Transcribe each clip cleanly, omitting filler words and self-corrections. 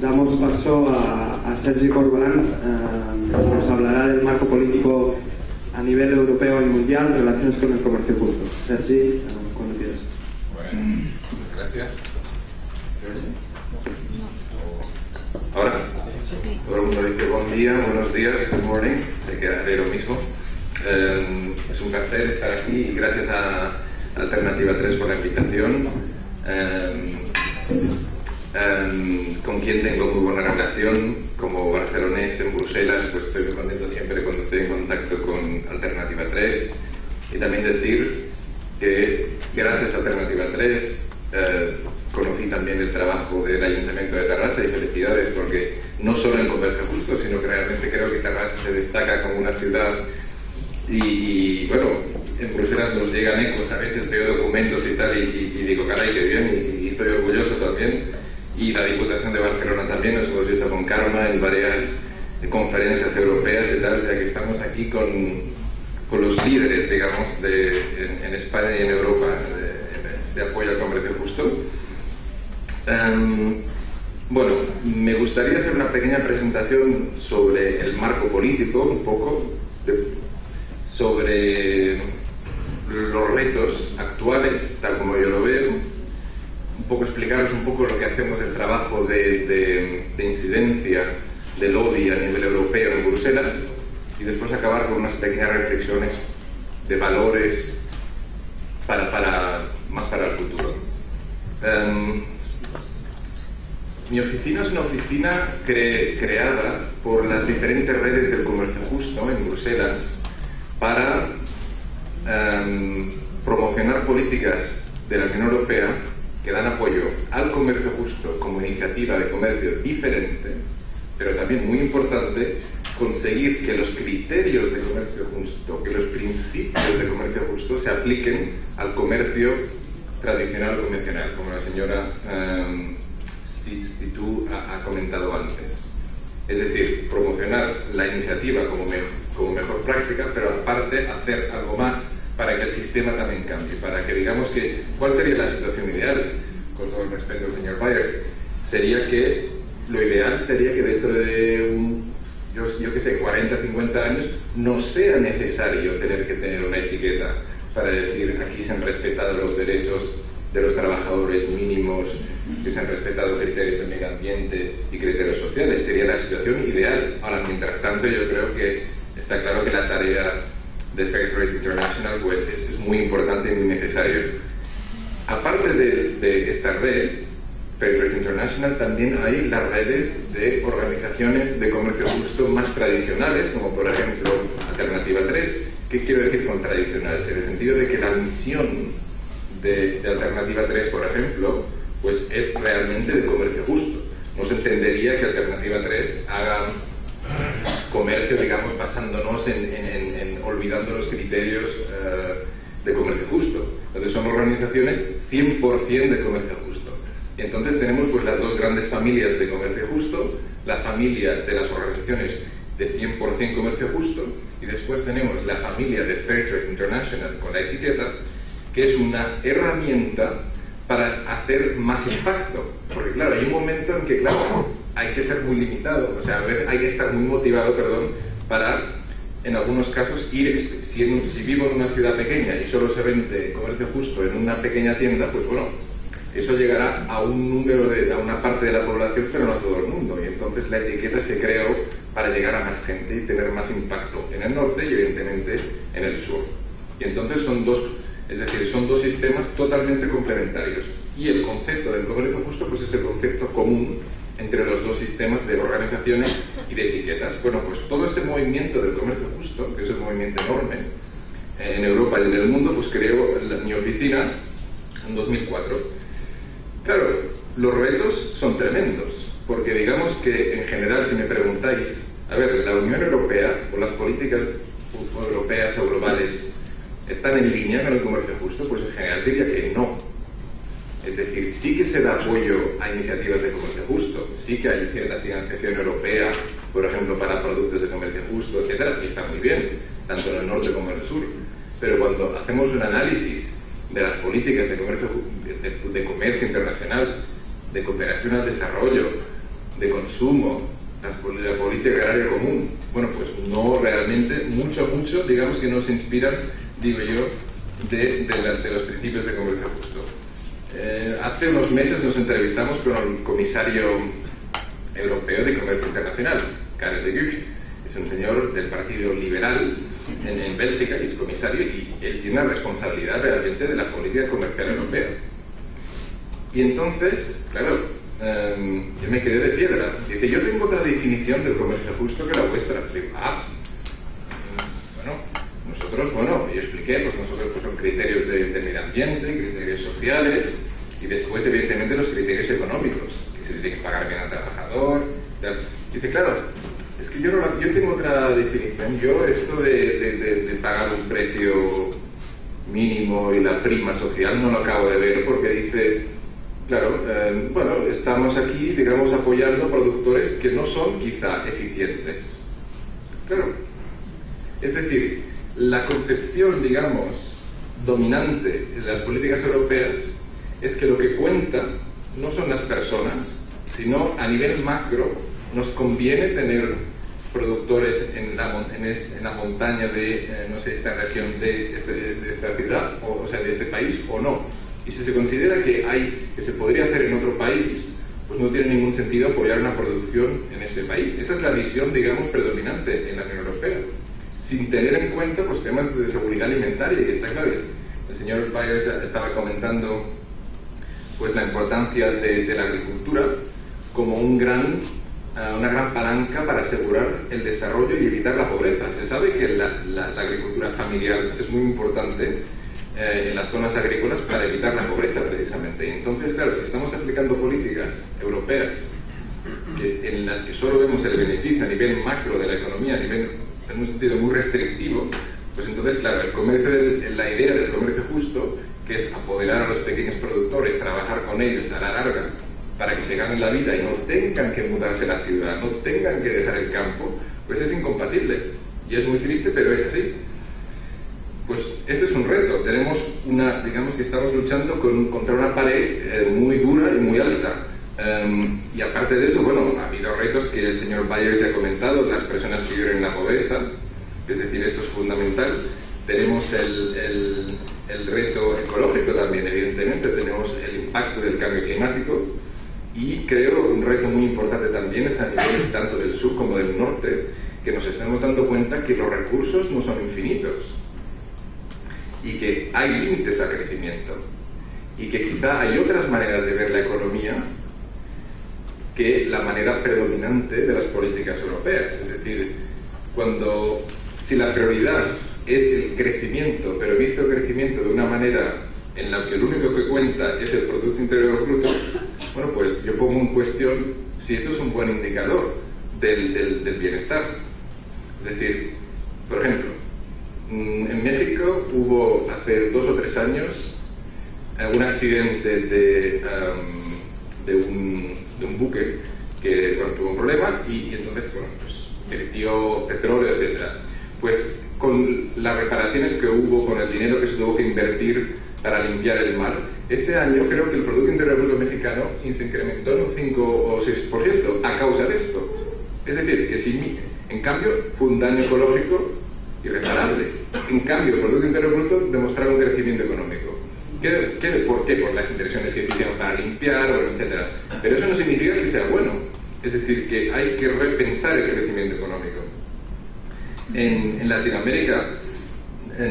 damos paso a Sergi Corbalán, nos hablará del marco político a nivel europeo y mundial, relaciones con el comercio justo. Sergi, cuando quieras. Bueno, muchas gracias. ¿Se oye? ¿Ahora? Todo el mundo dice buen día, buenos días, good morning, se quedaré lo mismo. Es un placer estar aquí y gracias a Alternativa 3 por la invitación, con quien tengo muy buena relación como barcelonés en Bruselas, pues estoy muy contento siempre cuando estoy en contacto con Alternativa 3, y también decir que gracias a Alternativa 3 conocí también el trabajo del Ayuntamiento de Terrassa, y felicidades, porque no solo en comercio justo, sino que realmente creo que Terrassa se destaca como una ciudad. Y bueno, en Bruselas nos llegan ecos, a veces veo documentos y tal, y digo, caray, qué bien, y estoy orgulloso también. Y la Diputación de Barcelona también, nos hemos visto con Carme en varias conferencias europeas y tal, o sea que estamos aquí con los líderes, digamos, en España y en Europa de apoyo al comercio justo. Bueno, me gustaría hacer una pequeña presentación sobre el marco político, un poco, sobre los retos actuales, tal como yo lo veo, un poco explicaros un poco lo que hacemos del trabajo de incidencia del lobby a nivel europeo en Bruselas, y después acabar con unas pequeñas reflexiones de valores más para el futuro. Mi oficina es una oficina creada por las diferentes redes del comercio justo en Bruselas para promocionar políticas de la Unión Europea que dan apoyo al comercio justo como iniciativa de comercio diferente, pero también muy importante, conseguir que los criterios de comercio justo, que los principios de comercio justo se apliquen al comercio tradicional o convencional, como la señora Situ ha comentado antes. Es decir, promocionar la iniciativa como mejor práctica, pero aparte hacer algo más para que el sistema también cambie, para que digamos que, ¿cuál sería la situación ideal? Con todo el respeto al señor Byers, sería que lo ideal sería que dentro de yo que sé, 40, 50 años, no sea necesario tener que tener una etiqueta para decir aquí se han respetado los derechos de los trabajadores mínimos, que se han respetado criterios de medio ambiente y criterios sociales. Sería la situación ideal. Ahora, mientras tanto, yo creo que está claro que la tarea de Fair Trade International pues es muy importante y muy necesario. Aparte de esta red, Fair Trade International, también hay las redes de organizaciones de comercio justo más tradicionales, como por ejemplo Alternativa 3. ¿Qué quiero decir con tradicionales? En el sentido de que la misión de Alternativa 3, por ejemplo, pues es realmente de comercio justo. No se entendería que Alternativa 3 haga comercio, digamos, basándonos en olvidando los criterios de comercio justo. Entonces son organizaciones 100% de comercio justo. Y entonces tenemos pues las dos grandes familias de comercio justo, la familia de las organizaciones de 100% comercio justo, y después tenemos la familia de Fair Trade International con la etiqueta, que es una herramienta para hacer más impacto. Porque claro, hay un momento en que claro, hay que ser muy limitado, o sea, hay que estar muy motivado, para, en algunos casos, si vivo en una ciudad pequeña y solo se vende comercio justo en una pequeña tienda, pues bueno, eso llegará a a una parte de la población, pero no a todo el mundo, y entonces la etiqueta se creó para llegar a más gente y tener más impacto en el norte y evidentemente en el sur. Y entonces son dos sistemas totalmente complementarios, y el concepto del comercio justo pues es el concepto común entre los dos sistemas de organizaciones y de etiquetas. Bueno, pues todo este movimiento del comercio justo, que es un movimiento enorme en Europa y en el mundo, pues creó mi oficina en 2004. Claro, los retos son tremendos, porque digamos que en general, si me preguntáis, a ver, la Unión Europea o las políticas europeas o globales están en línea con el comercio justo, pues en general diría que no. Es decir, sí que se da apoyo a iniciativas de comercio justo, sí que hay cierta financiación europea, por ejemplo, para productos de comercio justo, etcétera, y está muy bien, tanto en el norte como en el sur. Pero cuando hacemos un análisis de las políticas de comercio internacional, de cooperación al desarrollo, de consumo, la política agraria común, bueno, pues no realmente, mucho, digamos que no se inspiran, digo yo, de los principios de comercio justo. Hace unos meses nos entrevistamos con el comisario europeo de comercio internacional, Karel de Gucht. Es un señor del Partido Liberal en Bélgica y es comisario, y él tiene una responsabilidad realmente de la política comercial europea. Y entonces, claro, yo me quedé de piedra. Dice, yo tengo otra definición del comercio justo que la vuestra. Digo, bueno, nosotros, bueno, yo expliqué, pues nosotros pues son criterios de medio ambiente, criterios sociales, y después, evidentemente, los criterios económicos, que se tiene que pagar bien al trabajador, tal. Dice, claro, es que yo tengo otra definición. Yo esto de pagar un precio mínimo y la prima social no lo acabo de ver, porque dice, claro, bueno, estamos aquí, digamos, apoyando productores que no son quizá eficientes. Claro. Es decir, la concepción, digamos, dominante de las políticas europeas es que lo que cuenta no son las personas, sino a nivel macro nos conviene tener productores en la montaña de, no sé, esta región de esta ciudad, o sea, de este país, o no. Y si se considera que se podría hacer en otro país, pues no tiene ningún sentido apoyar una producción en ese país. Esa es la visión, digamos, predominante en la Unión Europea, sin tener en cuenta pues temas de seguridad alimentaria. Y está claro, el señor Byers estaba comentando pues la importancia de la agricultura como una gran palanca para asegurar el desarrollo y evitar la pobreza. Se sabe que la agricultura familiar es muy importante en las zonas agrícolas para evitar la pobreza, precisamente. Y entonces, claro, si estamos aplicando políticas europeas en las que solo vemos el beneficio a nivel macro de la economía, en un sentido muy restrictivo, pues entonces, claro, la idea del comercio justo, que es apoderar a los pequeños productores, trabajar con ellos a la larga para que se ganen la vida y no tengan que mudarse a la ciudad, no tengan que dejar el campo, pues es incompatible. Y es muy triste, pero es así. Pues este es un reto. Digamos que estamos luchando contra una pared muy dura y muy alta. Y aparte de eso, bueno, ha habido retos que el señor Byers ya ha comentado, las personas que viven en la pobreza, es decir, eso es fundamental. Tenemos el reto ecológico también, evidentemente, tenemos el impacto del cambio climático, y creo un reto muy importante también es a nivel tanto del sur como del norte, que nos estamos dando cuenta que los recursos no son infinitos y que hay límites al crecimiento, y que quizá hay otras maneras de ver la economía que la manera predominante de las políticas europeas. Es decir, si la prioridad es el crecimiento, pero visto el crecimiento de una manera en la que lo único que cuenta es el Producto Interior Bruto, bueno, pues yo pongo en cuestión si esto es un buen indicador del bienestar. Es decir, por ejemplo, en México hubo hace 2 o 3 años un accidente de un buque que, bueno, tuvo un problema y entonces, bueno, pues vertió petróleo, etcétera. Pues con las reparaciones que hubo, con el dinero que se tuvo que invertir para limpiar el mar, ese año creo que el Producto Interior Bruto mexicano se incrementó en un 5 o 6% a causa de esto. Es decir, que si en cambio fue un daño ecológico irreparable. En cambio, el Producto Interior Bruto demostraba un crecimiento económico. ¿Por qué? Por las inversiones que hicieron para limpiar, etcétera. Pero eso no significa que sea bueno. Es decir, que hay que repensar el crecimiento económico. En Latinoamérica,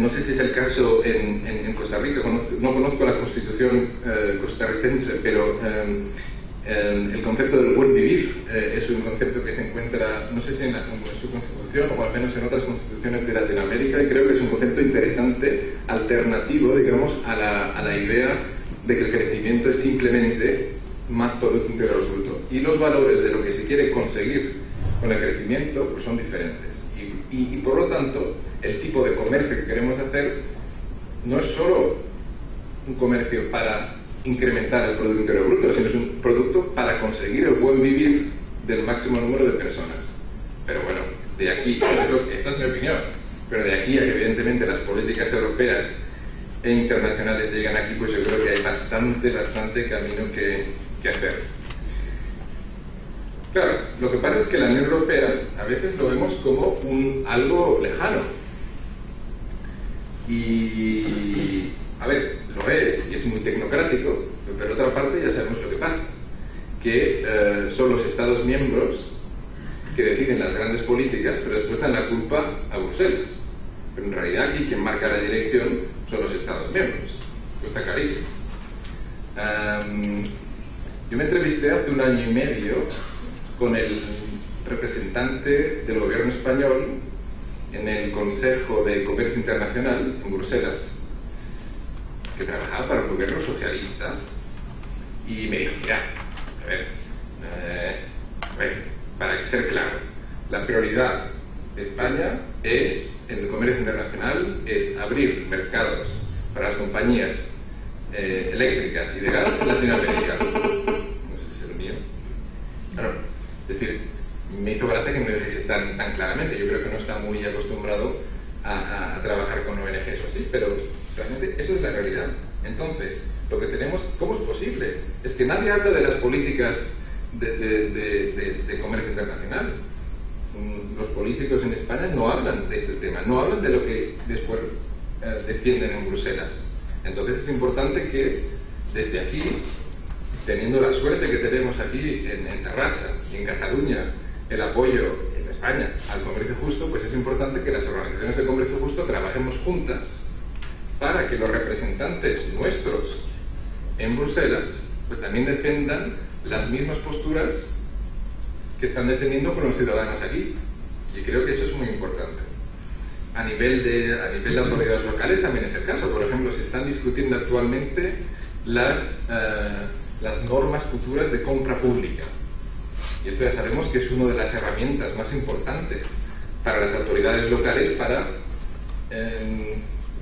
no sé si es el caso en Costa Rica, no conozco la constitución costarricense, pero el concepto del buen vivir es un concepto que se encuentra, no sé si en su constitución o al menos en otras constituciones de Latinoamérica, y creo que es un concepto interesante, alternativo, digamos, a la idea de que el crecimiento es simplemente más Producto Interior Bruto. Y los valores de lo que se quiere conseguir con el crecimiento pues son diferentes. Y por lo tanto, el tipo de comercio que queremos hacer no es solo un comercio para incrementar el Producto Interior Bruto, sino es un producto para conseguir el buen vivir del máximo número de personas. Pero bueno, de aquí, esta es mi opinión, pero de aquí a que evidentemente las políticas europeas e internacionales llegan aquí, pues yo creo que hay bastante camino que hacer. Claro, lo que pasa es que la Unión Europea a veces lo vemos como algo lejano. Y, a ver, lo es, y es muy tecnocrático, pero por otra parte ya sabemos lo que pasa, que son los Estados miembros que deciden las grandes políticas, pero después dan la culpa a Bruselas. Pero en realidad aquí quien marca la dirección son los Estados miembros. Esto está clarísimo. Yo me entrevisté hace 1 año y medio con el representante del gobierno español en el Consejo de Comercio Internacional en Bruselas, que trabajaba para un gobierno socialista, y me dijo, mira, a ver, para ser claro, la prioridad de España es, en el comercio internacional, es abrir mercados para las compañías eléctricas y de gas en Latinoamérica. No sé si es el mío. Claro, es decir, me hizo gracia que me lo dijese tan claramente. Yo creo que no está muy acostumbrado a trabajar con ONGs o así, pero realmente eso es la realidad. Entonces, lo que tenemos, ¿cómo es posible? Es que nadie habla de las políticas de comercio internacional. Los políticos en España no hablan de este tema, no hablan de lo que después defienden en Bruselas. Entonces es importante que desde aquí, teniendo la suerte que tenemos aquí en Terrassa y en Cataluña, el apoyo en España al comercio justo, pues es importante que las organizaciones de comercio justo trabajemos juntas para que los representantes nuestros en Bruselas pues también defendan las mismas posturas que están defendiendo con los ciudadanos aquí. Y creo que eso es muy importante. A nivel de autoridades locales también es el caso. Por ejemplo, se están discutiendo actualmente las normas futuras de compra pública. Y esto ya sabemos que es una de las herramientas más importantes para las autoridades locales para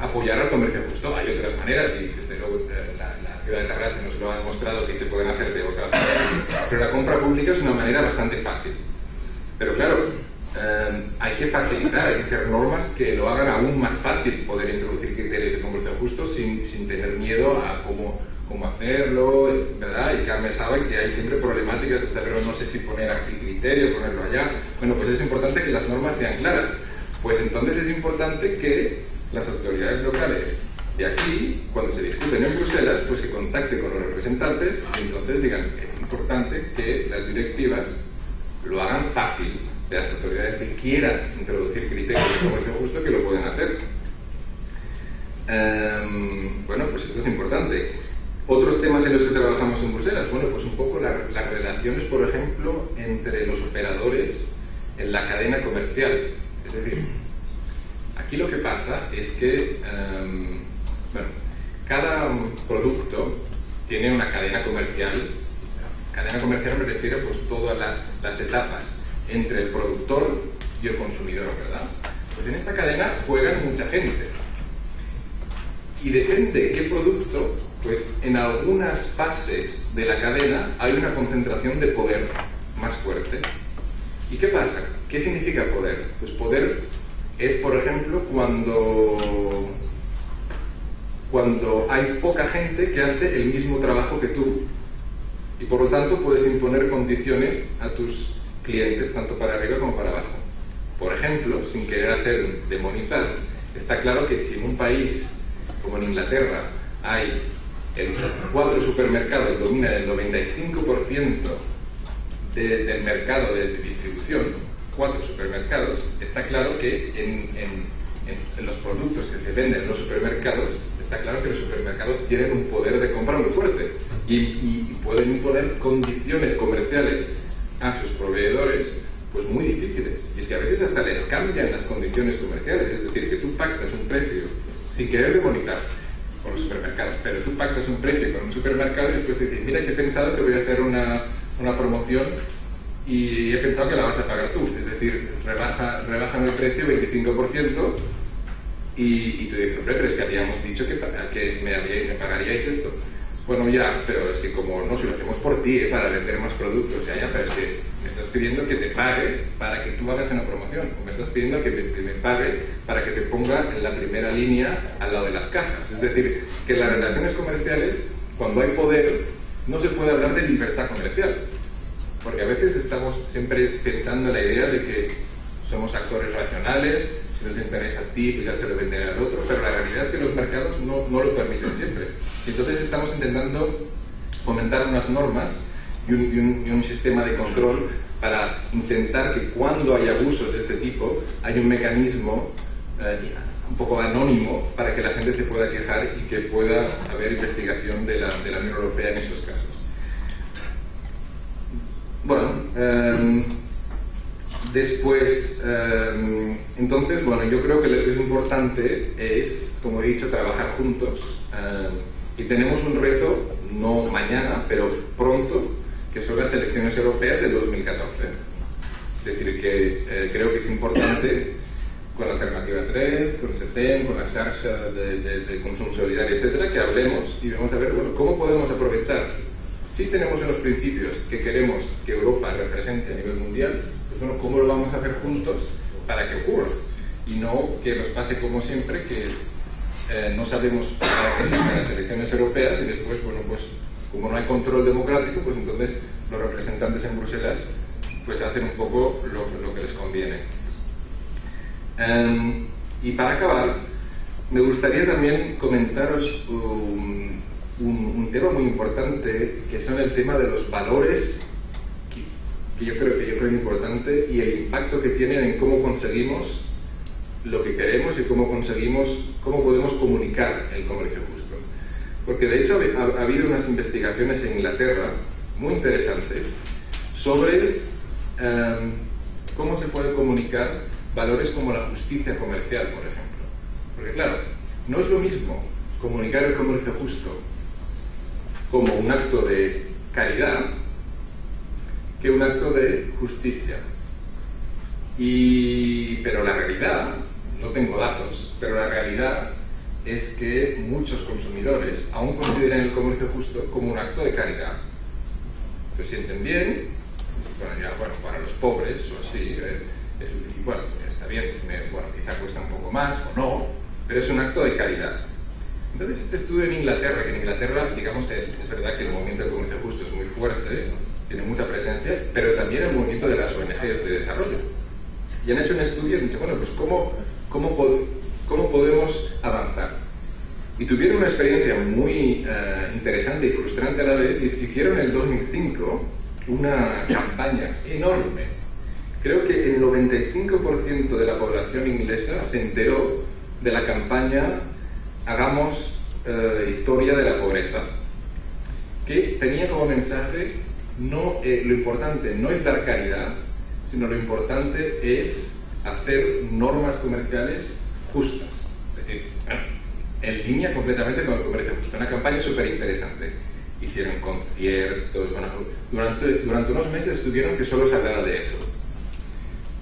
apoyar al comercio justo. Hay otras maneras, y desde luego la ciudad de Terrassa nos lo ha demostrado que se pueden hacer de otras maneras. Pero la compra pública es una manera bastante fácil. Pero claro, hay que facilitar, hay que hacer normas que lo hagan aún más fácil poder introducir criterios de comercio justo sin tener miedo a cómo hacerlo, ¿verdad? Y Carmen sabe que hay siempre problemáticas, pero no sé si poner aquí criterios, ponerlo allá. Bueno, pues es importante que las normas sean claras. Pues entonces es importante que las autoridades locales de aquí, cuando se discuten en Bruselas, pues que contacten con los representantes y entonces digan, es importante que las directivas lo hagan fácil, de las autoridades que quieran introducir criterios de comercio justo que lo pueden hacer. Bueno, pues esto es importante. Otros temas en los que trabajamos en Bruselas, bueno, pues un poco las relaciones, por ejemplo, entre los operadores en la cadena comercial. Es decir, aquí lo que pasa es que, bueno, cada producto tiene una cadena comercial. Cadena comercial me refiero pues todas las etapas entre el productor y el consumidor, ¿verdad? Pues en esta cadena juegan mucha gente. Y depende qué producto, pues en algunas fases de la cadena hay una concentración de poder más fuerte. ¿Y qué pasa? ¿Qué significa poder? Pues poder es, por ejemplo, cuando hay poca gente que hace el mismo trabajo que tú. Y por lo tanto puedes imponer condiciones a tus clientes tanto para arriba como para abajo. Por ejemplo, sin querer demonizar, está claro que si en un país como en Inglaterra hay 4 supermercados dominan el 95% del mercado de distribución, 4 supermercados, está claro que en los productos que se venden en los supermercados, está claro que los supermercados tienen un poder de compra muy fuerte y pueden imponer condiciones comerciales a sus proveedores pues muy difíciles. Y es que a veces hasta les cambian las condiciones comerciales, es decir, que tú pactas un precio, sin querer demonizar con los supermercados, pero tú pactas un precio con un supermercado y después te dices, mira que he pensado que voy a hacer una promoción y he pensado que la vas a pagar tú, es decir, rebajan el precio 25% y tú dices, hombre, pero es que habíamos dicho que me pagaríais esto. Bueno, ya, pero es que como no, si lo hacemos por ti, para vender más productos, ya, pero es que me estás pidiendo que te pague para que tú hagas una promoción, o me estás pidiendo que me pague para que te ponga en la primera línea al lado de las cajas. Es decir, que en las relaciones comerciales, cuando hay poder, no se puede hablar de libertad comercial. porque a veces estamos siempre pensando en la idea de que somos actores racionales, si nos interesa a ti, pues ya se lo venderá al otro, pero la realidad es que los mercados no lo permiten siempre. Y entonces estamos intentando fomentar unas normas y un sistema de control para intentar que cuando hay abusos de este tipo, hay un mecanismo un poco anónimo para que la gente se pueda quejar y que pueda haber investigación de la Unión Europea en esos casos. Bueno, después, entonces, bueno, yo creo que lo que es importante es, como he dicho, trabajar juntos. Y tenemos un reto, no mañana, pero pronto, que son las elecciones europeas del 2014. Es decir, que creo que es importante, con la Alternativa 3, con SETEM, con la Xarxa de Consumo Solidario, etcétera, que hablemos y vamos a ver, bueno, cómo podemos aprovechar. Si tenemos unos principios que queremos que Europa represente a nivel mundial, pues bueno, ¿cómo lo vamos a hacer juntos para que ocurra? Y no que nos pase como siempre, que no sabemos para qué sirven las elecciones europeas y después, bueno, pues como no hay control democrático, pues entonces los representantes en Bruselas pues hacen un poco lo que les conviene. Y para acabar, me gustaría también comentaros un tema muy importante, que son el tema de los valores, que yo creo importante, y el impacto que tienen en cómo conseguimos lo que queremos y cómo podemos comunicar el comercio justo. Porque de hecho ha habido unas investigaciones en Inglaterra muy interesantes sobre cómo se puede comunicar valores como la justicia comercial, por ejemplo. Porque claro, no es lo mismo comunicar el comercio justo como un acto de caridad que un acto de justicia. Pero la realidad, no tengo datos, pero la realidad es que muchos consumidores aún consideran el comercio justo como un acto de caridad. Lo sienten bien, bueno, para los pobres o así, bueno, está bien, bueno, quizá cuesta un poco más o no, pero es un acto de caridad. Entonces este estudio en Inglaterra, que en Inglaterra, digamos, es verdad que el movimiento del comercio justo es muy fuerte, tiene mucha presencia, pero también el movimiento de las ONGs de desarrollo. Y han hecho un estudio y han dicho, bueno, pues ¿cómo podemos avanzar? Y tuvieron una experiencia muy interesante y frustrante a la vez, y es que hicieron en el 2005 una campaña enorme. Creo que el 95% de la población inglesa se enteró de la campaña Hagamos historia de la pobreza, que tenía como mensaje lo importante no es dar caridad, sino lo importante es hacer normas comerciales justas. Es decir, en línea completamente con el comercio justo. Una campaña súper interesante. Hicieron conciertos, bueno, durante unos meses estuvieron que solo se hablaba de eso.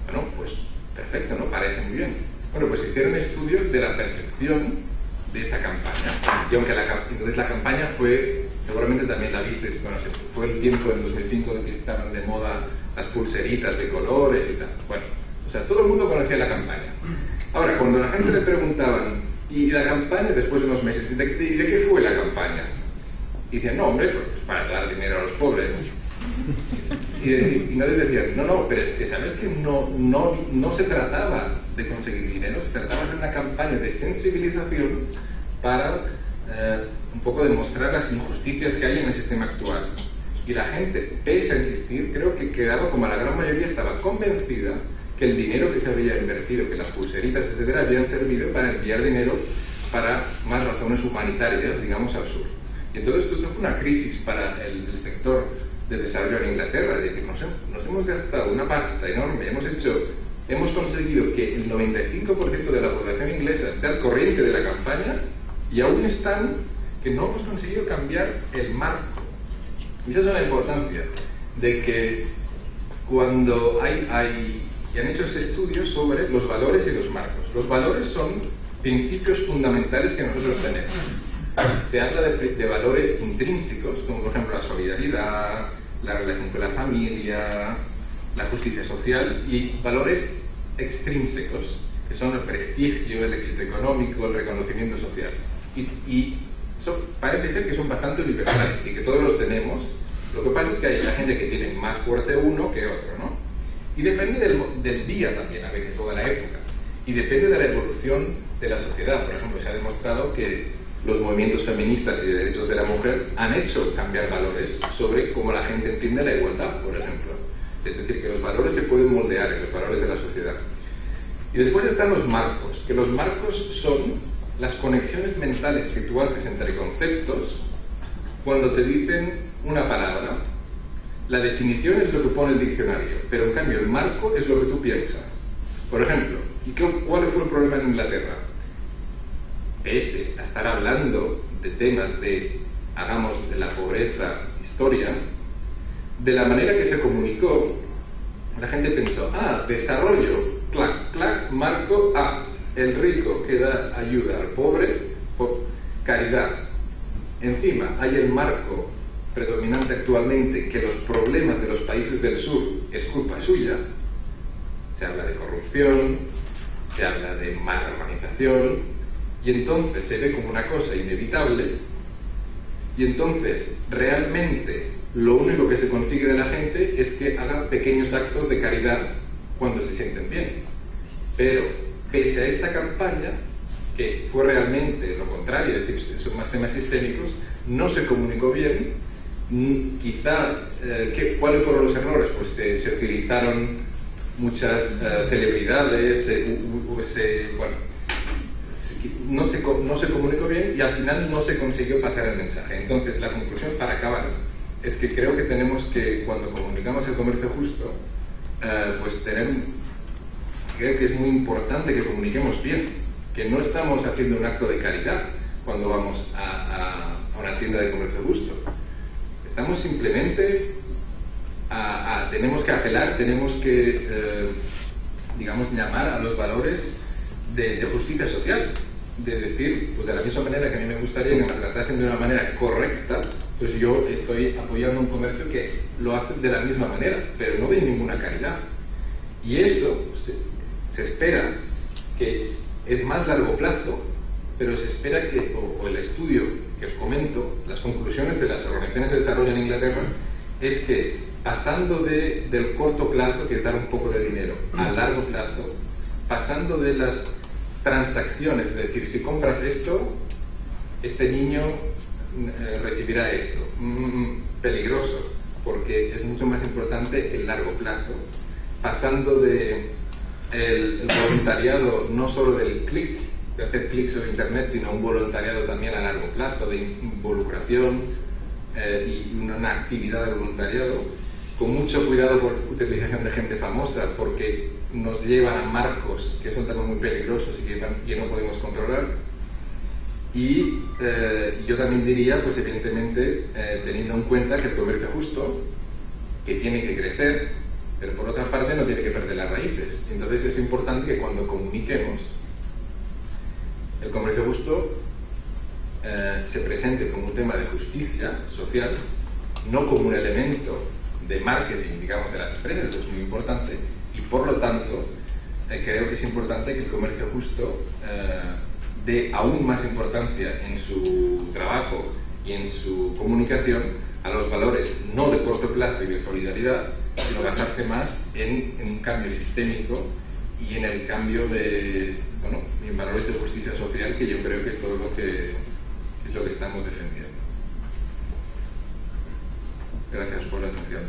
Bueno, pues perfecto, ¿no? Parece muy bien. Bueno, pues hicieron estudios de la percepción de esta campaña. Y aunque entonces la campaña fue, seguramente también la visteis, bueno, fue el tiempo en 2005 en que estaban de moda las pulseritas de colores y tal. Bueno, o sea, todo el mundo conocía la campaña. Ahora, cuando a la gente le preguntaban, ¿y la campaña después de unos meses? ¿De qué fue la campaña? Y decían, no, hombre, pues para dar dinero a los pobres. Y nadie decía, no, pero es que sabes que no se trataba de conseguir dinero, se trataba de una campaña de sensibilización para un poco demostrar las injusticias que hay en el sistema actual. Y la gente, pese a insistir, creo que quedaba, como la gran mayoría estaba convencida que el dinero que se había invertido, que las pulseritas, etcétera, habían servido para enviar dinero para más razones humanitarias, digamos, al sur. Y entonces esto fue una crisis para el sector de desarrollo en Inglaterra, es decir, nos hemos gastado una pasta enorme, hemos conseguido que el 95% de la población inglesa esté al corriente de la campaña y aún están que no hemos conseguido cambiar el marco. Y esa es la importancia de que cuando y han hecho ese estudio sobre los valores y los marcos. Los valores son principios fundamentales que nosotros tenemos. Se habla de valores intrínsecos, como por ejemplo la solidaridad, la relación con la familia, la justicia social, y valores extrínsecos, que son el prestigio, el éxito económico, el reconocimiento social. Y parece ser que son bastante universales y que todos los tenemos, Lo que pasa es que hay gente que tiene más fuerte uno que otro, ¿no? Y depende del día también, a veces, o de la época. Y depende de la evolución de la sociedad. Por ejemplo, se ha demostrado que los movimientos feministas y de derechos de la mujer han hecho cambiar valores sobre cómo la gente entiende la igualdad, por ejemplo. Es decir, que los valores se pueden moldear en los valores de la sociedad. Y después están los marcos, que los marcos son las conexiones mentales que tú haces entre conceptos cuando te dicen una palabra. La definición es lo que pone el diccionario, pero en cambio el marco es lo que tú piensas. Por ejemplo, ¿cuál fue el problema en Inglaterra? Pese a estar hablando de temas de, hagamos de la pobreza, historia, de la manera que se comunicó, la gente pensó, desarrollo, clac, clac, marco, el rico que da ayuda al pobre, por caridad. Encima hay el marco predominante actualmente, que los problemas de los países del sur es culpa suya. Se habla de corrupción, se habla de mala organización, y entonces se ve como una cosa inevitable, y entonces realmente lo único que se consigue de la gente es que haga pequeños actos de caridad cuando se sienten bien. Pero pese a esta campaña, que fue realmente lo contrario, es decir, son más temas sistémicos, no se comunicó bien. Quizá, ¿cuáles fueron los errores? Pues se utilizaron muchas celebridades, no se comunicó bien y al final no se consiguió pasar el mensaje. Entonces, la conclusión, para acabar, es que creo que tenemos que, cuando comunicamos el comercio justo, creo que es muy importante que comuniquemos bien, que no estamos haciendo un acto de caridad cuando vamos a una tienda de comercio justo. Estamos simplemente tenemos que apelar, tenemos que llamar a los valores de justicia social, de decir, pues de la misma manera que a mí me gustaría que me tratasen de una manera correcta, pues yo estoy apoyando un comercio que lo hace de la misma manera, pero no de ninguna caridad. Y eso se espera que es más largo plazo, pero se espera que, o el estudio que os comento, las conclusiones de las organizaciones de desarrollo en Inglaterra, es que pasando del corto plazo, que es dar un poco de dinero, al largo plazo, pasando de las transacciones, es decir, si compras esto, este niño recibirá esto, peligroso, porque es mucho más importante el largo plazo, pasando de el voluntariado no solo del clic, de hacer clics sobre internet, sino un voluntariado también a largo plazo, de involucración y una actividad de voluntariado, con mucho cuidado por utilización de gente famosa, porque nos llevan a marcos que son también muy peligrosos y que no podemos controlar. Y yo también diría, pues evidentemente, teniendo en cuenta que el comercio justo, que tiene que crecer, pero por otra parte no tiene que perder las raíces. Entonces es importante que cuando comuniquemos el comercio justo se presente como un tema de justicia social, no como un elemento de marketing, digamos, de las empresas. Eso es muy importante, y por lo tanto creo que es importante que el comercio justo dé aún más importancia en su trabajo y en su comunicación a los valores no de corto plazo y de solidaridad, sino basarse más en un cambio sistémico y en el cambio en valores de justicia social, que yo creo que es todo lo que estamos defendiendo. Gracias por la atención.